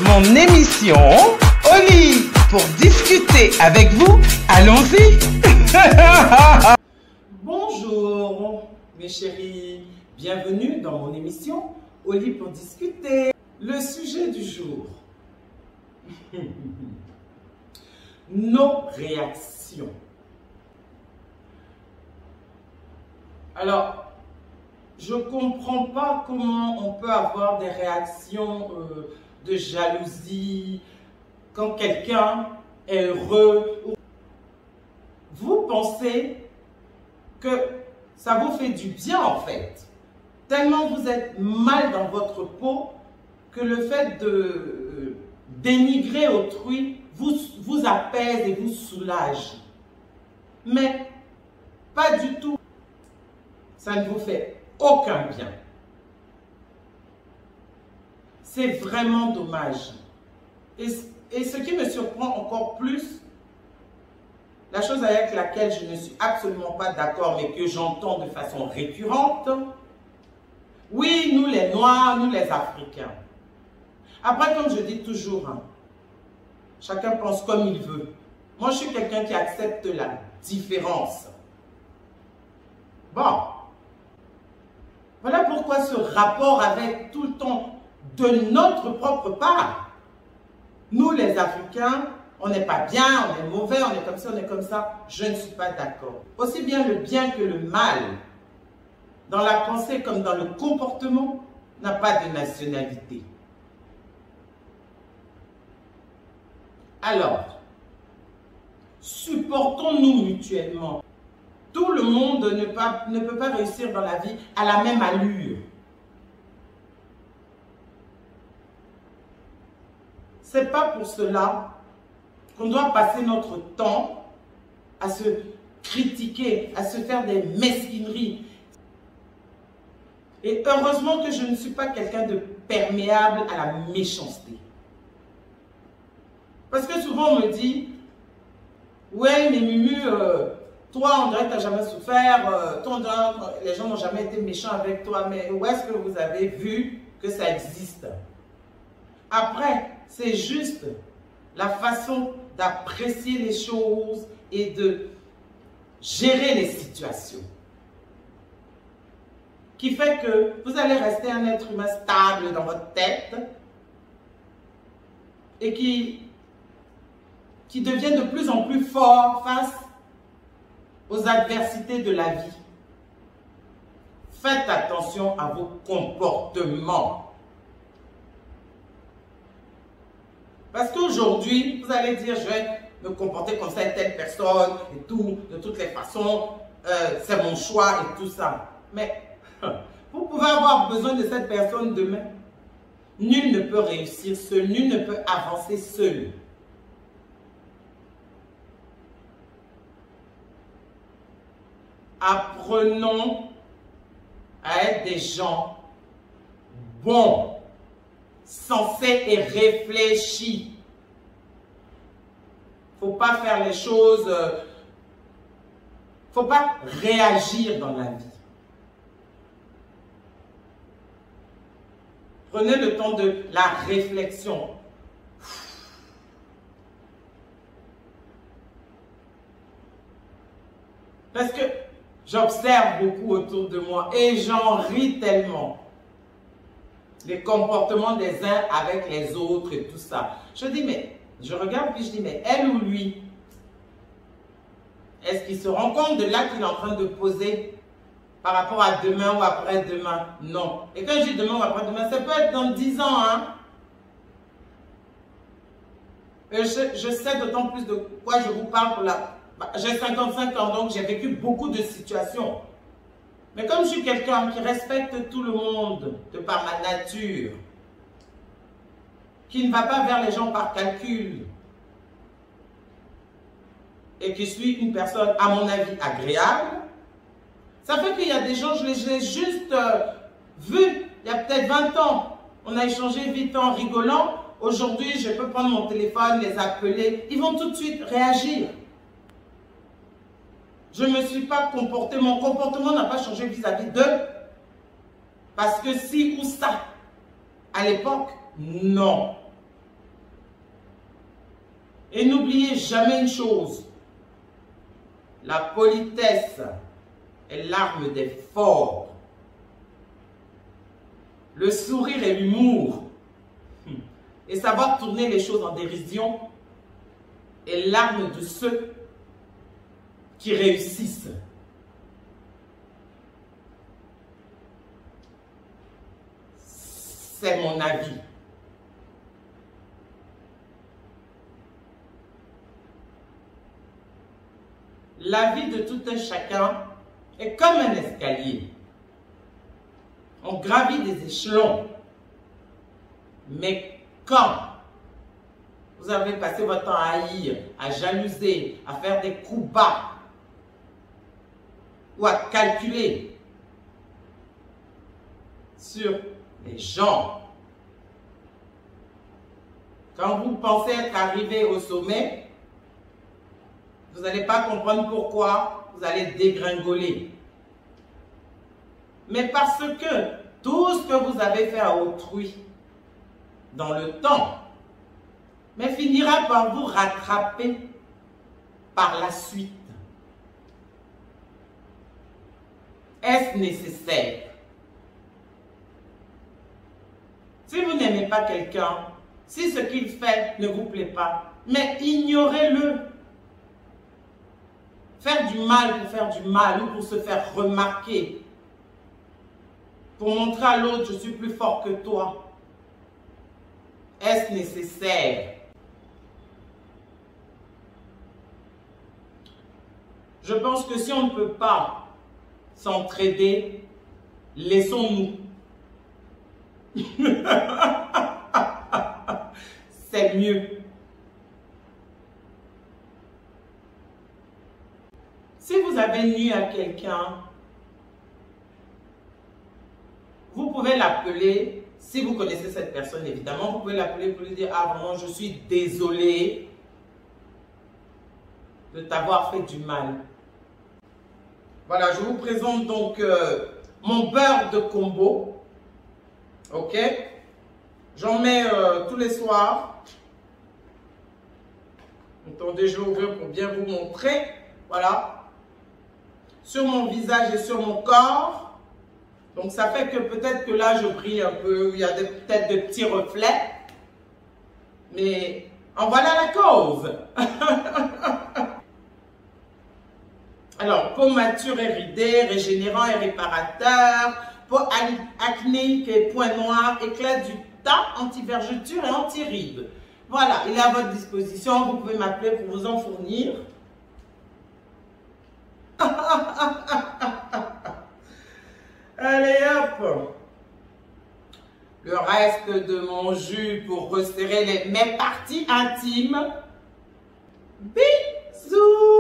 mon émission Oli pour discuter avec vous. Allons-y. Bonjour mes chéris, bienvenue dans mon émission Oli pour discuter. Le sujet du jour, nos réactions. Alors, je ne comprends pas comment on peut avoir des réactions de jalousie quand quelqu'un est heureux. Vous pensez que ça vous fait du bien en fait. Tellement vous êtes mal dans votre peau que le fait de dénigrer autrui vous apaise et vous soulage. Mais pas du tout. Ça ne vous fait aucun bien. C'est vraiment dommage. Et ce qui me surprend encore plus, la chose avec laquelle je ne suis absolument pas d'accord, mais que j'entends de façon récurrente, oui, nous les Noirs, nous les Africains. Après, comme je dis toujours, hein, chacun pense comme il veut. Moi, je suis quelqu'un qui accepte la différence. Bon. Voilà pourquoi ce rapport avec tout le temps de notre propre part. Nous, les Africains, on n'est pas bien, on est mauvais, on est comme ça, on est comme ça. Je ne suis pas d'accord. Aussi bien le bien que le mal, dans la pensée comme dans le comportement, n'a pas de nationalité. Alors, supportons-nous mutuellement. Tout le monde ne peut pas réussir dans la vie à la même allure. C'est pas pour cela qu'on doit passer notre temps à se critiquer, à se faire des mesquineries. Et heureusement que je ne suis pas quelqu'un de perméable à la méchanceté. Parce que souvent on me dit, ouais mais Mumu, toi, on dirait que tu n'as jamais souffert, les gens n'ont jamais été méchants avec toi, mais où est-ce que vous avez vu que ça existe? Après, c'est juste la façon d'apprécier les choses et de gérer les situations qui fait que vous allez rester un être humain stable dans votre tête et qui devient de plus en plus fort face aux adversités de la vie. Faites attention à vos comportements. Parce qu'aujourd'hui, vous allez dire, je vais me comporter comme ça avec telle personne et tout, de toutes les façons, c'est mon choix et tout ça. Mais vous pouvez avoir besoin de cette personne demain. Nul ne peut réussir seul, nul ne peut avancer seul. Apprenons à être des gens bons, sensés et réfléchis. Il ne faut pas faire les choses, il ne faut pas réagir dans la vie. Prenez le temps de la réflexion. Parce que j'observe beaucoup autour de moi et j'en ris tellement. Les comportements des uns avec les autres et tout ça. Je dis, mais, je regarde puis je dis, mais elle ou lui, est-ce qu'il se rend compte de l'acte qu'il est en train de poser par rapport à demain ou après-demain? Non. Et quand je dis demain ou après-demain, ça peut être dans 10 ans, hein. Et je sais d'autant plus de quoi je vous parle pour la... J'ai 55 ans, donc j'ai vécu beaucoup de situations. Mais comme je suis quelqu'un qui respecte tout le monde de par ma nature, qui ne va pas vers les gens par calcul, et qui suis une personne, à mon avis, agréable, ça fait qu'il y a des gens, je les ai juste vus, il y a peut-être 20 ans. On a échangé vite en rigolant. Aujourd'hui, je peux prendre mon téléphone, les appeler. Ils vont tout de suite réagir. Je ne me suis pas comporté, mon comportement n'a pas changé vis-à-vis d'eux. Parce que si ou ça, à l'époque, non. Et n'oubliez jamais une chose, la politesse est l'arme des forts. Le sourire et l'humour et savoir tourner les choses en dérision est l'arme de ceux qui réussissent. C'est mon avis. La vie de tout un chacun est comme un escalier. On gravit des échelons. Mais quand vous avez passé votre temps à haïr, à jalouser, à faire des coups bas ou à calculer sur les gens, quand vous pensez être arrivé au sommet, vous n'allez pas comprendre pourquoi vous allez dégringoler. Mais parce que tout ce que vous avez fait à autrui dans le temps, mais finira par vous rattraper par la suite. Est-ce nécessaire? Si vous n'aimez pas quelqu'un, si ce qu'il fait ne vous plaît pas, mais ignorez-le. Faire du mal pour faire du mal ou pour se faire remarquer, pour montrer à l'autre je suis plus fort que toi, est-ce nécessaire? Je pense que si on ne peut pas s'entraider, laissons-nous. C'est mieux. Si vous avez nui à quelqu'un, vous pouvez l'appeler, si vous connaissez cette personne évidemment, vous pouvez l'appeler pour lui dire « Ah vraiment, je suis désolé de t'avoir fait du mal. » Voilà, je vous présente donc mon beurre de combo. Ok? J'en mets tous les soirs. Attendez, je vais ouvrir pour bien vous montrer. Voilà. Sur mon visage et sur mon corps. Donc ça fait que peut-être que là je brille un peu, il y a peut-être de petits reflets. Mais en voilà la cause. Alors, peau mature et ridée, régénérant et réparateur, peau acnéique et points noirs, éclat du teint, anti-vergeture et anti-rides. Voilà, il est à votre disposition, vous pouvez m'appeler pour vous en fournir. Allez hop! Le reste de mon jus pour resserrer mes parties intimes. Bisous!